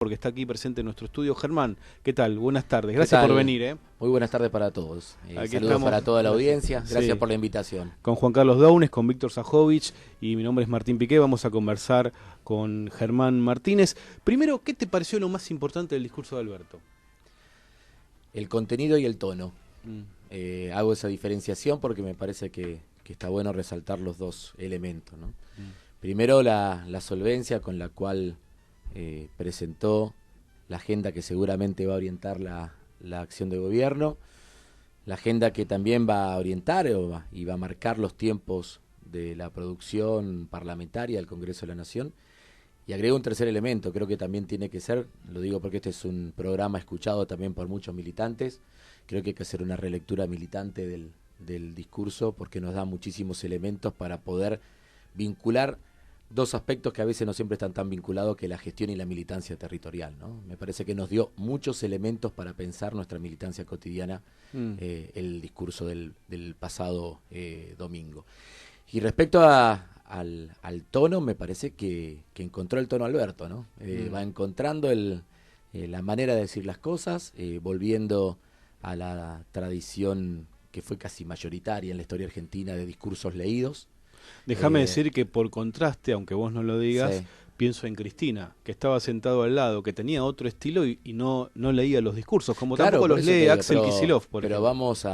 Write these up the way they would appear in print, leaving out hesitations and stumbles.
porque está aquí presente en nuestro estudio. Germán, ¿qué tal? Buenas tardes, gracias por venir. Muy buenas tardes para todos. Aquí Saludos estamos, para toda la audiencia, gracias sí, por la invitación. Con Juan Carlos Daunes, con Víctor Sajovich y mi nombre es Martín Piqué. Vamos a conversar con Germán Martínez. Primero, ¿qué te pareció lo más importante del discurso de Alberto? El contenido y el tono. Hago esa diferenciación porque me parece que está bueno resaltar los dos elementos, ¿no? Primero, la solvencia con la cual presentó la agenda que seguramente va a orientar la acción de gobierno, la agenda que también va a orientar y va a marcar los tiempos de la producción parlamentaria del Congreso de la Nación. Y agrego un tercer elemento, creo que también tiene que ser, lo digo porque este es un programa escuchado también por muchos militantes, creo que hay que hacer una relectura militante del discurso porque nos da muchísimos elementos para poder vincular dos aspectos que a veces no siempre están tan vinculados, que la gestión y la militancia territorial, ¿no? Me parece que nos dio muchos elementos para pensar nuestra militancia cotidiana, el discurso del pasado domingo. Y respecto al tono, me parece que encontró el tono Alberto, ¿no? Va encontrando la manera de decir las cosas, volviendo a la tradición que fue casi mayoritaria en la historia argentina de discursos leídos. Déjame decir que por contraste, aunque vos no lo digas, sí, pienso en Cristina, que estaba sentado al lado, que tenía otro estilo y no leía los discursos, como claro, tampoco los lee Axel Kicillof. Pero vamos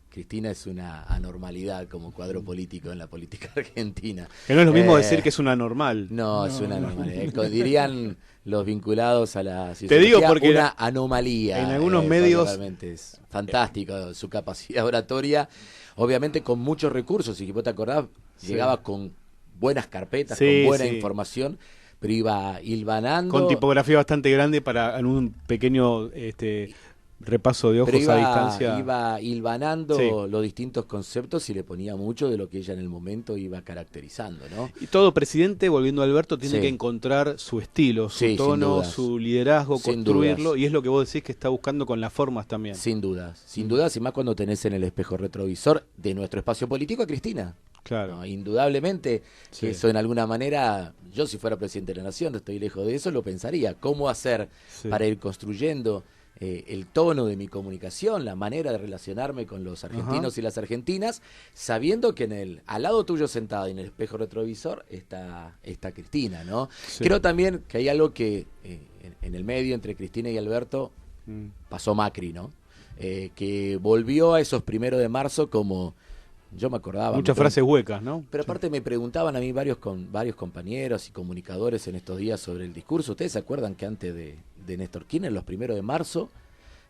Cristina es una anormalidad como cuadro político en la política argentina. Que no es lo mismo decir que es una normal. No, es una anormalidad. Dirían los vinculados a la te digo porque una anomalía. En algunos medios realmente es fantástico su capacidad oratoria, obviamente con muchos recursos. Si vos te acordás, sí, llegaba con buenas carpetas, sí, con buena información, pero iba hilvanando. Con tipografía bastante grande para en un pequeño repaso de ojos a distancia. Iba hilvanando, sí, los distintos conceptos y le ponía mucho de lo que ella en el momento iba caracterizando, ¿no? Y todo presidente, volviendo a Alberto, tiene que encontrar su estilo, su tono, su liderazgo, construirlo, y es lo que vos decís que está buscando con las formas también. Sin dudas, y más cuando tenés en el espejo retrovisor de nuestro espacio político a Cristina. Claro. ¿No? Indudablemente, eso en alguna manera, yo si fuera presidente de la Nación, no estoy lejos de eso, lo pensaría. ¿Cómo hacer para ir construyendo el tono de mi comunicación, la manera de relacionarme con los argentinos y las argentinas, sabiendo que al lado tuyo sentada en el espejo retrovisor está Cristina, ¿no? Sí. Creo también que hay algo que en el medio entre Cristina y Alberto pasó Macri, ¿no? Que volvió a esos 1 de marzo como... Yo me acordaba. Muchas frases huecas, ¿no? Pero aparte me preguntaban a mí varios compañeros y comunicadores en estos días sobre el discurso. ¿Ustedes se acuerdan que antes de Néstor Kirchner, los 1 de marzo,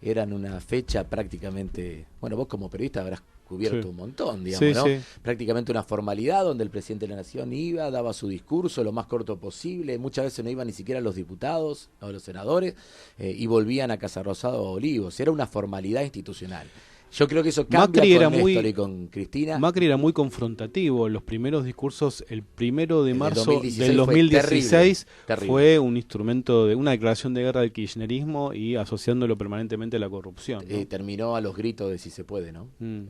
eran una fecha prácticamente... Bueno, vos como periodista habrás cubierto un montón, digamos, ¿no? Sí. Prácticamente una formalidad donde el presidente de la Nación iba, daba su discurso lo más corto posible. Muchas veces no iban ni siquiera los diputados o los senadores y volvían a Casa Rosada o Olivos. Era una formalidad institucional. Yo creo que eso cambia con Néstor y con Cristina. Macri era muy confrontativo. Los primeros discursos, el 1 de marzo del 2016 fue un instrumento de una declaración de guerra del kirchnerismo y asociándolo permanentemente a la corrupción, ¿no? Terminó a los gritos de si se puede, ¿no?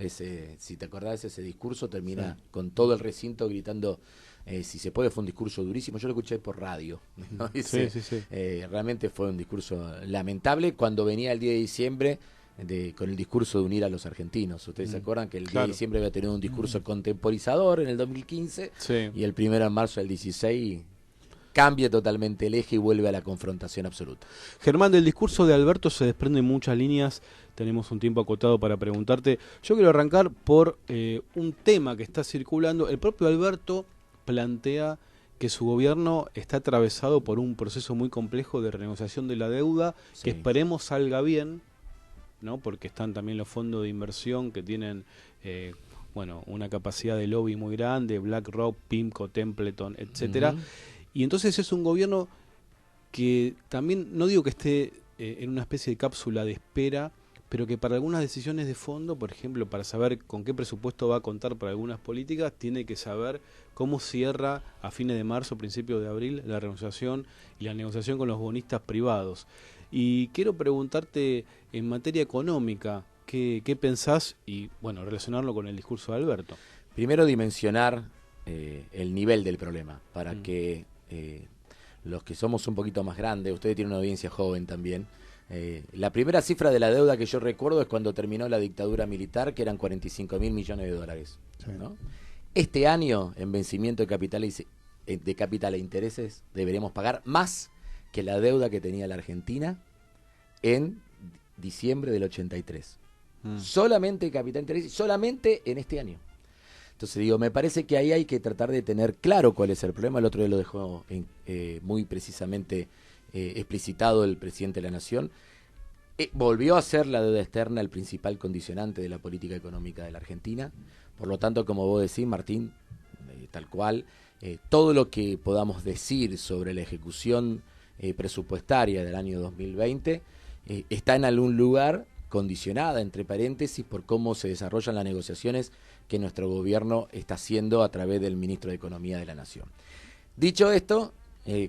Si te acordás, ese discurso termina con todo el recinto gritando si se puede. Fue un discurso durísimo. Yo lo escuché por radio, ¿no? Realmente fue un discurso lamentable. Cuando venía el 10 de diciembre... con el discurso de unir a los argentinos. Ustedes se acuerdan que el 10 de diciembre había tenido un discurso contemporizador en el 2015 y el 1 de marzo del 16 cambia totalmente el eje y vuelve a la confrontación absoluta. Germán, del discurso de Alberto se desprenden muchas líneas. Tenemos un tiempo acotado para preguntarte. Yo quiero arrancar por un tema que está circulando. El propio Alberto plantea que su gobierno está atravesado por un proceso muy complejo de renegociación de la deuda, que esperemos salga bien, ¿no? Porque están también los fondos de inversión que tienen una capacidad de lobby muy grande, BlackRock, PIMCO, Templeton, etcétera. Y entonces es un gobierno que también, no digo que esté en una especie de cápsula de espera, pero que para algunas decisiones de fondo, por ejemplo, para saber con qué presupuesto va a contar para algunas políticas, tiene que saber cómo cierra a fines de marzo, principios de abril, la renegociación y la negociación con los bonistas privados. Y quiero preguntarte, en materia económica, ¿qué pensás? Y, bueno, relacionarlo con el discurso de Alberto. Primero, dimensionar el nivel del problema, para que los que somos un poquito más grandes, ustedes tienen una audiencia joven también, la primera cifra de la deuda que yo recuerdo es cuando terminó la dictadura militar, que eran 45.000 millones de dólares. Sí. ¿No? Este año, en vencimiento de capital e intereses, deberemos pagar más que la deuda que tenía la Argentina en diciembre del 83. Solamente capital e intereses, solamente en este año. Entonces digo, me parece que ahí hay que tratar de tener claro cuál es el problema. El otro día lo dejó muy precisamente explicitado el presidente de la Nación. Volvió a ser la deuda externa el principal condicionante de la política económica de la Argentina. Por lo tanto, como vos decís, Martín, tal cual, todo lo que podamos decir sobre la ejecución presupuestaria del año 2020 está en algún lugar condicionada, entre paréntesis, por cómo se desarrollan las negociaciones que nuestro gobierno está haciendo a través del ministro de Economía de la Nación. Dicho esto,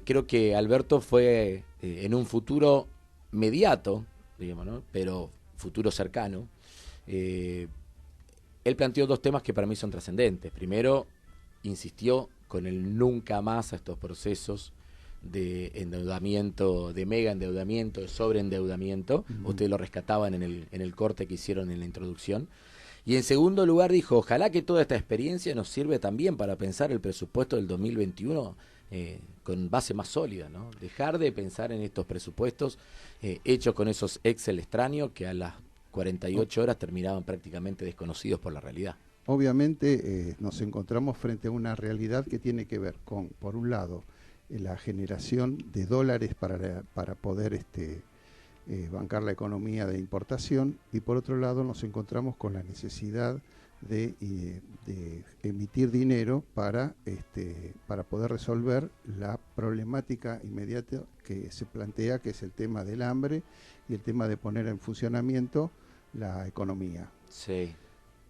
creo que Alberto fue en un futuro mediato, digamos, ¿no? Pero futuro cercano, él planteó dos temas que para mí son trascendentes. Primero, insistió con el nunca más a estos procesos de endeudamiento, de mega endeudamiento, de sobreendeudamiento. Ustedes lo rescataban en el corte que hicieron en la introducción. Y en segundo lugar dijo, ojalá que toda esta experiencia nos sirve también para pensar el presupuesto del 2021 con base más sólida, ¿no? Dejar de pensar en estos presupuestos hechos con esos Excel extraños que a las 48 horas terminaban prácticamente desconocidos por la realidad. Obviamente nos encontramos frente a una realidad que tiene que ver con, por un lado, la generación de dólares para poder bancar la economía de importación, y por otro lado nos encontramos con la necesidad de emitir dinero para poder resolver la problemática inmediata que se plantea, que es el tema del hambre y el tema de poner en funcionamiento la economía. Sí.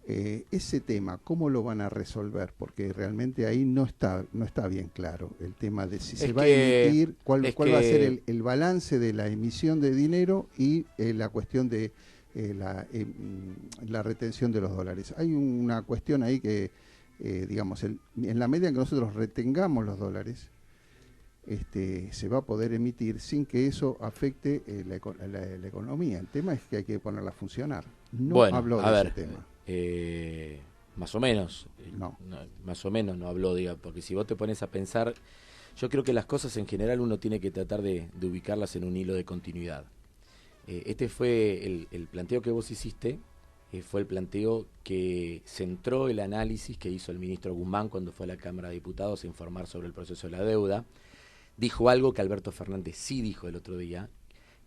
Ese tema, ¿cómo lo van a resolver? Porque realmente ahí no está bien claro el tema de si se va a emitir, cuál va a ser el balance de la emisión de dinero y la cuestión de la retención de los dólares. Hay una cuestión ahí que, digamos, en la medida en que nosotros retengamos los dólares, se va a poder emitir sin que eso afecte la economía. El tema es que hay que ponerla a funcionar. No habló de ese tema. Más o menos más o menos no habló, diga, porque si vos te pones a pensar, yo creo que las cosas en general uno tiene que tratar de ubicarlas en un hilo de continuidad. Este fue el planteo que vos hiciste, fue el planteo que centró el análisis que hizo el ministro Guzmán cuando fue a la Cámara de Diputados a informar sobre el proceso de la deuda. Dijo algo que Alberto Fernández sí dijo el otro día,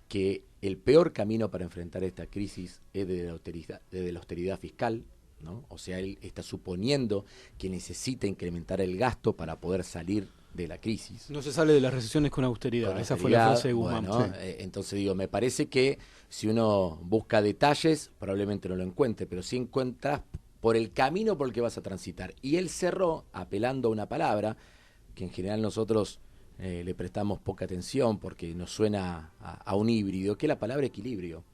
que el peor camino para enfrentar esta crisis es desde la austeridad fiscal, ¿no? O sea, él está suponiendo que necesita incrementar el gasto para poder salir de la crisis. No se sale de las recesiones con austeridad, esa fue la frase de Guzmán. Bueno, sí. Entonces digo, me parece que si uno busca detalles, probablemente no lo encuentre, pero sí encuentras por el camino por el que vas a transitar. Y él cerró apelando a una palabra que en general nosotros le prestamos poca atención porque nos suena a un híbrido, que es la palabra equilibrio.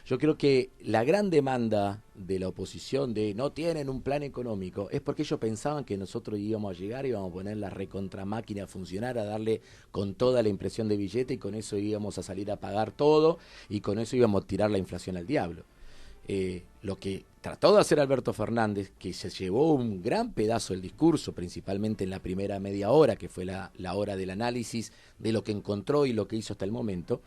Yo creo que la gran demanda de la oposición de no tienen un plan económico es porque ellos pensaban que nosotros íbamos a llegar y íbamos a poner la recontramáquina a funcionar, a darle con toda la impresión de billete y con eso íbamos a salir a pagar todo y con eso íbamos a tirar la inflación al diablo. Lo que trató de hacer Alberto Fernández, que se llevó un gran pedazo del discurso, principalmente en la primera media hora, que fue la hora del análisis de lo que encontró y lo que hizo hasta el momento,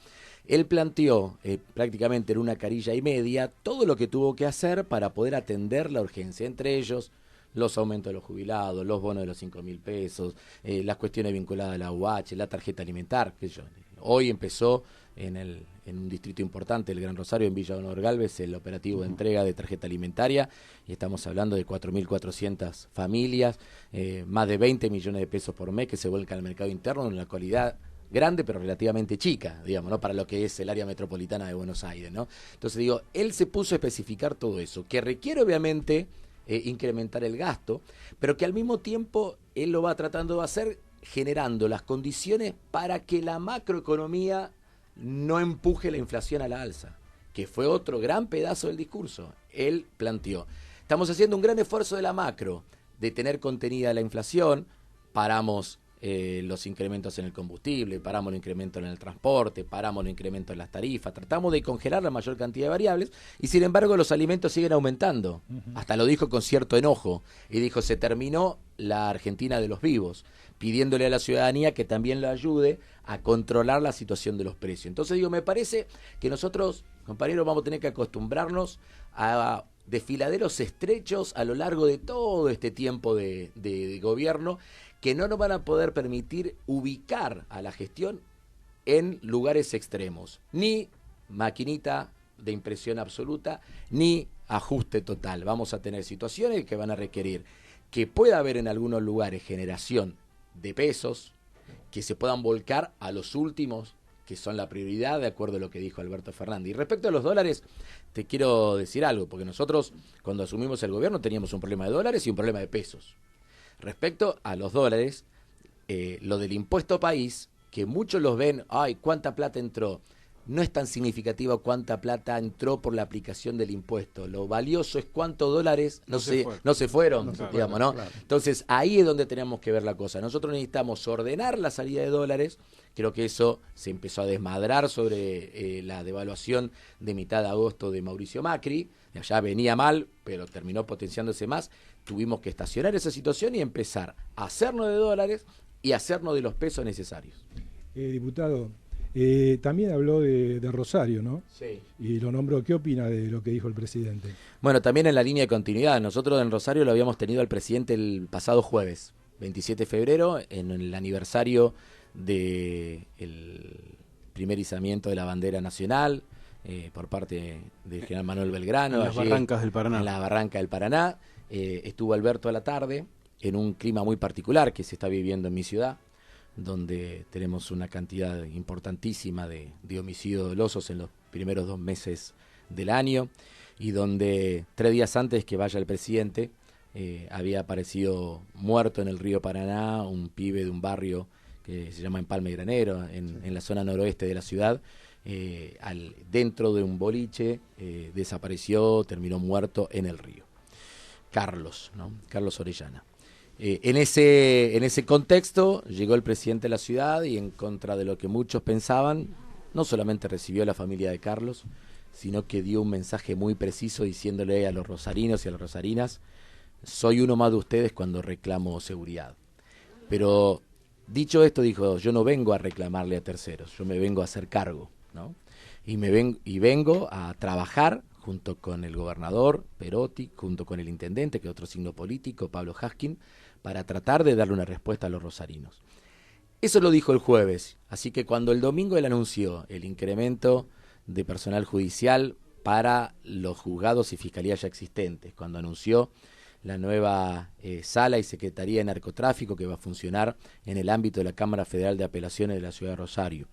él planteó prácticamente en una carilla y media todo lo que tuvo que hacer para poder atender la urgencia, entre ellos los aumentos de los jubilados, los bonos de los 5.000 pesos, las cuestiones vinculadas a la UH, la tarjeta alimentar, que hoy empezó en un distrito importante, el Gran Rosario, en Villa Honor Galvez, el operativo de entrega de tarjeta alimentaria, y estamos hablando de 4.400 familias, más de 20 millones de pesos por mes que se vuelcan al mercado interno en una cualidad grande pero relativamente chica, digamos, ¿no? Para lo que es el área metropolitana de Buenos Aires, ¿no? Entonces digo, él se puso a especificar todo eso, que requiere obviamente incrementar el gasto, pero que al mismo tiempo él lo va tratando de hacer generando las condiciones para que la macroeconomía no empuje la inflación a la alza, que fue otro gran pedazo del discurso. Él planteó, estamos haciendo un gran esfuerzo de la macro, de tener contenida la inflación, paramos los incrementos en el combustible, paramos los incrementos en el transporte, paramos los incrementos en las tarifas, tratamos de congelar la mayor cantidad de variables y sin embargo los alimentos siguen aumentando. Hasta lo dijo con cierto enojo y dijo, se terminó la Argentina de los vivos, pidiéndole a la ciudadanía que también lo ayude a controlar la situación de los precios. Entonces digo, me parece que nosotros, compañeros, vamos a tener que acostumbrarnos a desfiladeros estrechos a lo largo de todo este tiempo de gobierno que no nos van a poder permitir ubicar a la gestión en lugares extremos, ni maquinita de impresión absoluta, ni ajuste total. Vamos a tener situaciones que van a requerir que pueda haber en algunos lugares generación de pesos que se puedan volcar a los últimos, que son la prioridad, de acuerdo a lo que dijo Alberto Fernández. Y respecto a los dólares, te quiero decir algo, porque nosotros cuando asumimos el gobierno teníamos un problema de dólares y un problema de pesos. Respecto a los dólares, lo del impuesto país, que muchos los ven, ay, ¿cuánta plata entró? No es tan significativa cuánta plata entró por la aplicación del impuesto. Lo valioso es cuántos dólares no se fueron, digamos, ¿no? Claro. Entonces, ahí es donde tenemos que ver la cosa. Nosotros necesitamos ordenar la salida de dólares. Creo que eso se empezó a desmadrar sobre la devaluación de mitad de agosto de Mauricio Macri. Ya venía mal, pero terminó potenciándose más. Tuvimos que estacionar esa situación y empezar a hacernos de dólares y hacernos de los pesos necesarios. Diputado, también habló de Rosario, ¿no? Sí. Y lo nombró. ¿Qué opina de lo que dijo el presidente? Bueno, también en la línea de continuidad. Nosotros en Rosario lo habíamos tenido al presidente el pasado jueves, 27 de febrero, en el aniversario del primer izamiento de la bandera nacional por parte del general Manuel Belgrano. En las barrancas del Paraná. En la barranca del Paraná. Estuvo Alberto a la tarde, en un clima muy particular que se está viviendo en mi ciudad, donde tenemos una cantidad importantísima de homicidios dolosos en los primeros 2 meses del año, y donde 3 días antes que vaya el presidente había aparecido muerto en el río Paraná un pibe de un barrio que se llama Empalme Granero, en la zona noroeste de la ciudad. Dentro de un boliche desapareció, terminó muerto en el río. Carlos, ¿no? Carlos Orellana. En ese contexto llegó el presidente de la ciudad y, en contra de lo que muchos pensaban, no solamente recibió a la familia de Carlos, sino que dio un mensaje muy preciso diciéndole a los rosarinos y a las rosarinas: soy uno más de ustedes cuando reclamo seguridad. Pero dicho esto, dijo, yo no vengo a reclamarle a terceros, yo me vengo a hacer cargo, ¿no? Y vengo a trabajar junto con el gobernador Perotti, junto con el intendente, que es otro signo político, Pablo Haskin, para tratar de darle una respuesta a los rosarinos. Eso lo dijo el jueves, así que cuando el domingo él anunció el incremento de personal judicial para los juzgados y fiscalías ya existentes, cuando anunció la nueva sala y secretaría de narcotráfico que va a funcionar en el ámbito de la Cámara Federal de Apelaciones de la Ciudad de Rosario,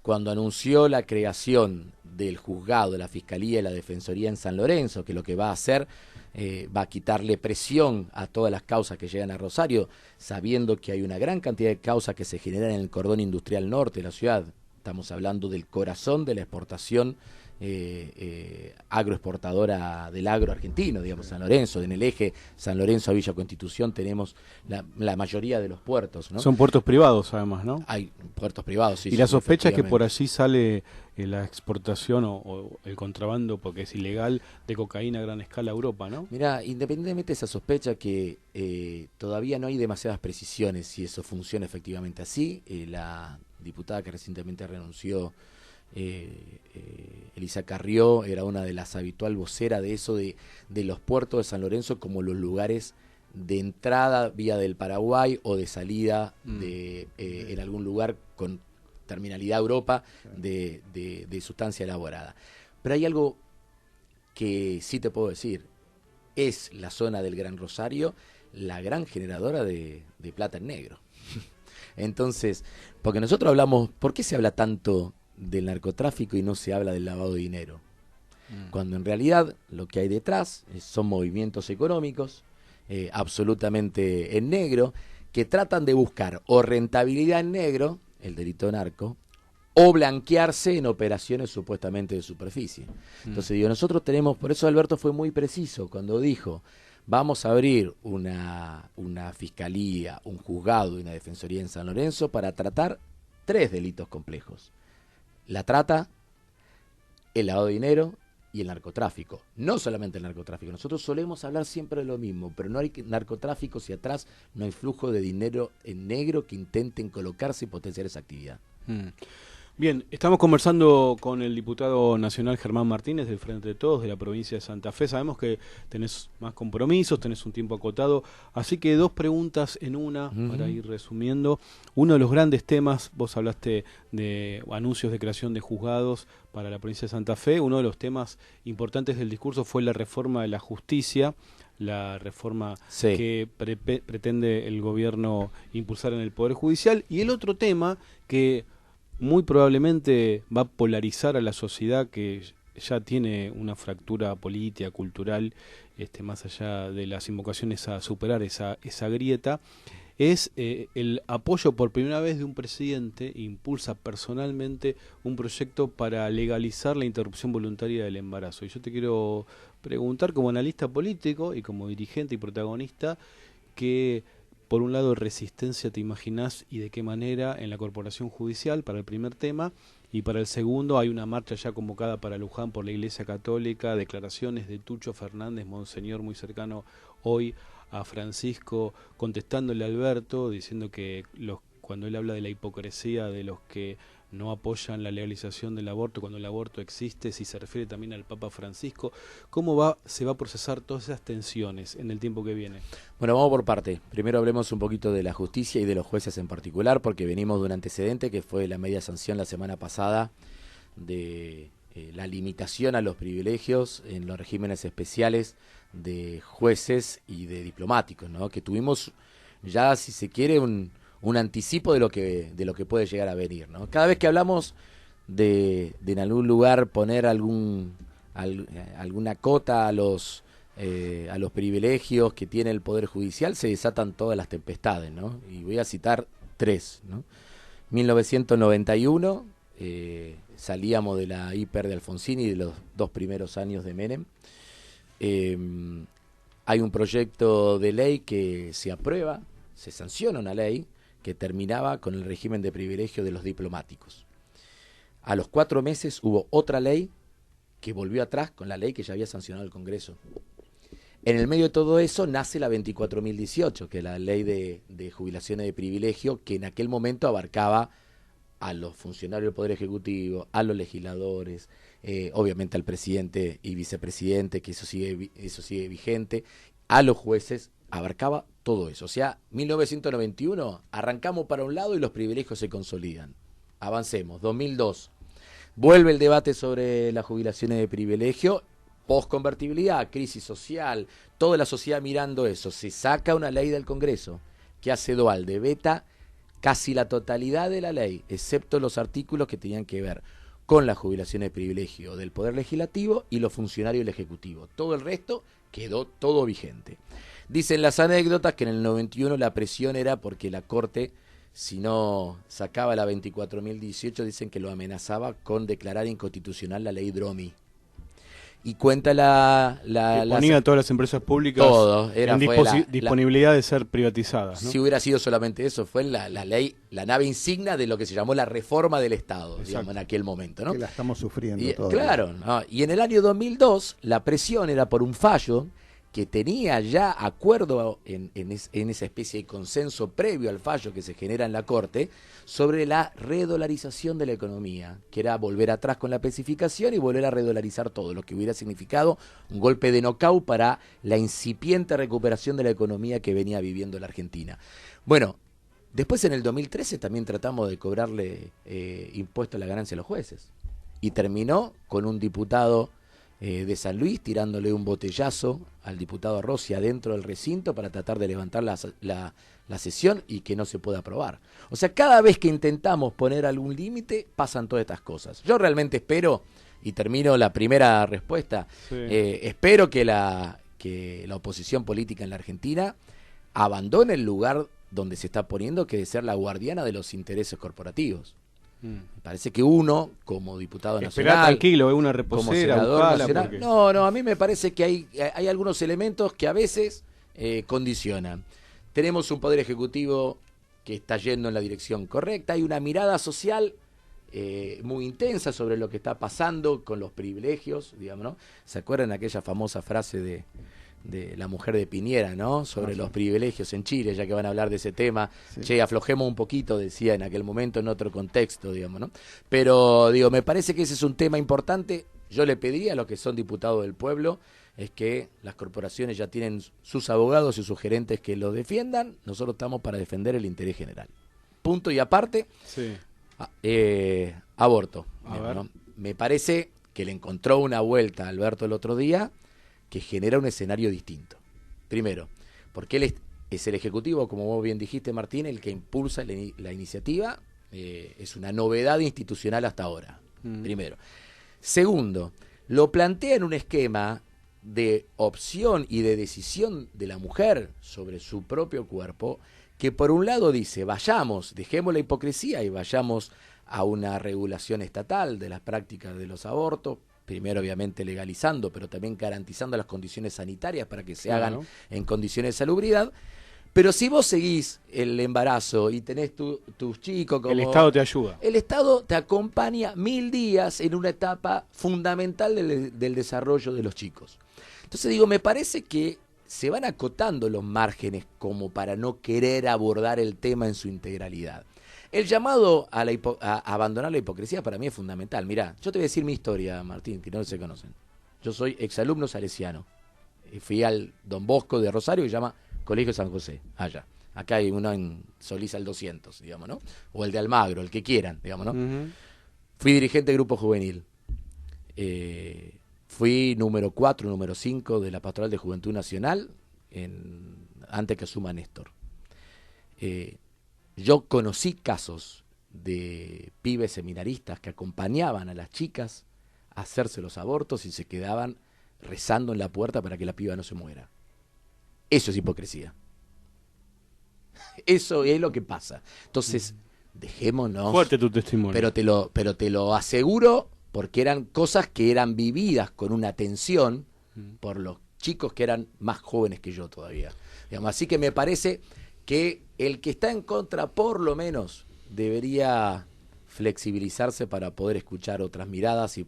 cuando anunció la creación del juzgado, de la Fiscalía y la Defensoría en San Lorenzo, que lo que va a hacer va a quitarle presión a todas las causas que llegan a Rosario, sabiendo que hay una gran cantidad de causas que se generan en el cordón industrial norte de la ciudad. Estamos hablando del corazón de la exportación agroexportadora del agro argentino, digamos, San Lorenzo. En el eje San Lorenzo a Villa Constitución tenemos la mayoría de los puertos, ¿no? Son puertos privados, además, ¿no? Hay puertos privados, sí. Y la sospecha es que por allí sale la exportación o el contrabando, porque es ilegal, de cocaína a gran escala a Europa, ¿no? Mira, independientemente de esa sospecha, que todavía no hay demasiadas precisiones si eso funciona efectivamente así. La diputada que recientemente renunció, Elisa Carrió, era una de las habitual voceras de eso, de los puertos de San Lorenzo como los lugares de entrada vía del Paraguay o de salida en algún lugar con terminalidad Europa de sustancia elaborada. Pero hay algo que sí te puedo decir: es la zona del Gran Rosario la gran generadora de plata en negro. Entonces, porque nosotros hablamos, ¿por qué se habla tanto del narcotráfico y no se habla del lavado de dinero? Cuando en realidad lo que hay detrás son movimientos económicos absolutamente en negro, que tratan de buscar o rentabilidad en negro, el delito narco, o blanquearse en operaciones supuestamente de superficie. Entonces digo, nosotros tenemos, por eso Alberto fue muy preciso cuando dijo, vamos a abrir una fiscalía, un juzgado y una defensoría en San Lorenzo para tratar 3 delitos complejos: la trata, el lavado de dinero y el narcotráfico. No solamente el narcotráfico. Nosotros solemos hablar siempre de lo mismo, pero no hay narcotráfico si atrás no hay flujo de dinero en negro que intenten colocarse y potenciar esa actividad. Bien, estamos conversando con el diputado nacional Germán Martínez del Frente de Todos de la provincia de Santa Fe. Sabemos que tenés más compromisos, tenés un tiempo acotado, así que 2 preguntas en una para ir resumiendo. Uno de los grandes temas, vos hablaste de anuncios de creación de juzgados para la provincia de Santa Fe. Uno de los temas importantes del discurso fue la reforma de la justicia, la reforma que pretende el gobierno impulsar en el Poder Judicial. Y el otro tema que muy probablemente va a polarizar a la sociedad, que ya tiene una fractura política, cultural, más allá de las invocaciones a superar esa grieta, es el apoyo por primera vez de un presidente, impulsa personalmente un proyecto para legalizar la interrupción voluntaria del embarazo. Y yo te quiero preguntar, como analista político y como dirigente y protagonista, que por un lado resistencia te imaginás y de qué manera en la corporación judicial para el primer tema, y para el segundo hay una marcha ya convocada para Luján por la Iglesia Católica, declaraciones de Tucho Fernández, monseñor muy cercano hoy a Francisco, contestándole a Alberto, diciendo que cuando él habla de la hipocresía de los que no apoyan la legalización del aborto cuando el aborto existe, si se refiere también al Papa Francisco. ¿Cómo se va a procesar todas esas tensiones en el tiempo que viene? Bueno, vamos por parte. Primero hablemos un poquito de la justicia y de los jueces en particular, porque venimos de un antecedente que fue la media sanción la semana pasada de la limitación a los privilegios en los regímenes especiales de jueces y de diplomáticos, ¿no? Que tuvimos ya, si se quiere, un anticipo de lo que puede llegar a venir, ¿no? Cada vez que hablamos de en algún lugar poner alguna cota a los privilegios que tiene el Poder Judicial, se desatan todas las tempestades, ¿no? Y voy a citar 3, ¿no? 1991, salíamos de la hiper de Alfonsín y de los 2 primeros años de Menem. Hay un proyecto de ley que se aprueba, se sanciona una ley que terminaba con el régimen de privilegio de los diplomáticos. A los 4 meses hubo otra ley que volvió atrás con la ley que ya había sancionado el Congreso. En el medio de todo eso nace la 24.018, que es la ley de jubilaciones de privilegio, que en aquel momento abarcaba a los funcionarios del Poder Ejecutivo, a los legisladores, obviamente al presidente y vicepresidente, que eso sigue vigente, a los jueces, abarcaba todo eso. O sea, 1991, arrancamos para un lado y los privilegios se consolidan. Avancemos. 2002, vuelve el debate sobre las jubilaciones de privilegio, posconvertibilidad, crisis social, toda la sociedad mirando eso. Se saca una ley del Congreso que hace Duhalde, veta casi la totalidad de la ley, excepto los artículos que tenían que ver con las jubilaciones de privilegio del Poder Legislativo y los funcionarios del Ejecutivo. Todo el resto quedó todo vigente. Dicen las anécdotas que en el 91 la presión era porque la Corte, si no sacaba la 24.018, dicen que lo amenazaba con declarar inconstitucional la ley Dromi. Y cuenta ponía a todas las empresas públicas todo, disponibilidad de ser privatizadas, ¿no? Si hubiera sido solamente eso, fue la ley, la nave insignia de lo que se llamó la reforma del Estado, digamos, en aquel momento, ¿no? Que la estamos sufriendo todos. Claro, ¿no? Y en el año 2002 la presión era por un fallo que tenía ya acuerdo en esa especie de consenso previo al fallo que se genera en la Corte sobre la redolarización de la economía, que era volver atrás con la especificación y volver a redolarizar todo, lo que hubiera significado un golpe de nocaut para la incipiente recuperación de la economía que venía viviendo la Argentina. Bueno, después en el 2013 también tratamos de cobrarle impuesto a la ganancia a los jueces, y terminó con un diputado de San Luis tirándole un botellazo al diputado Rossi adentro del recinto para tratar de levantar la sesión y que no se pueda aprobar. O sea, cada vez que intentamos poner algún límite pasan todas estas cosas. Yo realmente espero, y termino la primera respuesta, espero que la oposición política en la Argentina abandone el lugar donde se está poniendo, que de ser la guardiana de los intereses corporativos. Me parece que uno, como diputado Esperá nacional, tranquilo, una como reposera, senador buscala, nacional, porque... no, a mí me parece que hay algunos elementos que a veces condicionan. Tenemos un poder ejecutivo que está yendo en la dirección correcta, hay una mirada social muy intensa sobre lo que está pasando con los privilegios, digamos, ¿no? ¿Se acuerdan aquella famosa frase de la mujer de Piñera, ¿no? Sobre los privilegios en Chile, ya que van a hablar de ese tema. Sí. Che, aflojemos un poquito, decía en aquel momento, en otro contexto, digamos, ¿no? Pero, digo, me parece que ese es un tema importante. Yo le pediría a los que son diputados del pueblo es que las corporaciones ya tienen sus abogados y sus gerentes que lo defiendan. Nosotros estamos para defender el interés general. Punto y aparte, sí. Aborto. ¿No? Me parece que le encontró una vuelta a Alberto el otro día que genera un escenario distinto. Primero, porque él es el ejecutivo, como vos bien dijiste, Martín, el que impulsa la iniciativa. Es una novedad institucional hasta ahora. Primero. Segundo, lo plantea en un esquema de opción y de decisión de la mujer sobre su propio cuerpo, que por un lado dice, dejemos la hipocresía y vayamos a una regulación estatal de las prácticas de los abortos, primero obviamente legalizando, pero también garantizando las condiciones sanitarias para que se hagan en condiciones de salubridad. Pero si vos seguís el embarazo y tenés tus chicos como... El Estado te ayuda. El Estado te acompaña 1000 días en una etapa fundamental del desarrollo de los chicos. Entonces digo, me parece que se van acotando los márgenes como para no querer abordar el tema en su integralidad. El llamado a abandonar la hipocresía para mí es fundamental. Mirá, yo te voy a decir mi historia, Martín, que no se conocen. Yo soy exalumno salesiano. Fui al Don Bosco de Rosario, que se llama Colegio San José, allá. Acá hay uno en Solís al 200, digamos, ¿no? O el de Almagro, el que quieran, digamos, ¿no? Fui dirigente de grupo juvenil. Fui número 4, número 5 de la Pastoral de Juventud Nacional, antes que asuma Néstor. Yo conocí casos de pibes seminaristas que acompañaban a las chicas a hacerse los abortos y se quedaban rezando en la puerta para que la piba no se muera. Eso es hipocresía. Eso es lo que pasa. Entonces, dejémonos. Fuerte tu testimonio. Pero te lo aseguro, porque eran cosas que eran vividas con una tensión por los chicos que eran más jóvenes que yo todavía. Digamos, así que me parece que el que está en contra, por lo menos, debería flexibilizarse para poder escuchar otras miradas y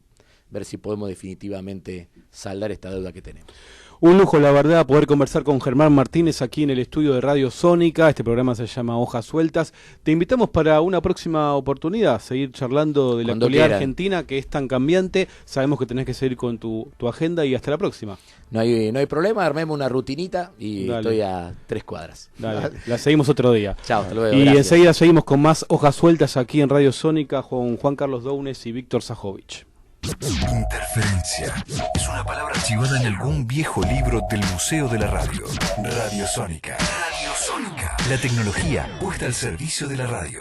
ver si podemos definitivamente saldar esta deuda que tenemos. Un lujo, la verdad, poder conversar con Germán Martínez aquí en el estudio de Radio Sónica. Este programa se llama Hojas Sueltas. Te invitamos para una próxima oportunidad, seguir charlando de la actualidad argentina, que es tan cambiante. Sabemos que tenés que seguir con tu agenda y hasta la próxima. No hay problema, armemos una rutinita y dale. Estoy a 3 cuadras. Dale. La seguimos otro día. Chao, hasta luego. Y gracias. Enseguida seguimos con más Hojas Sueltas aquí en Radio Sónica con Juan Carlos Dounes y Víctor Sajovich. Interferencia es una palabra archivada en algún viejo libro del Museo de la Radio. Radio Sónica. Radio Sónica. La tecnología puesta al servicio de la radio.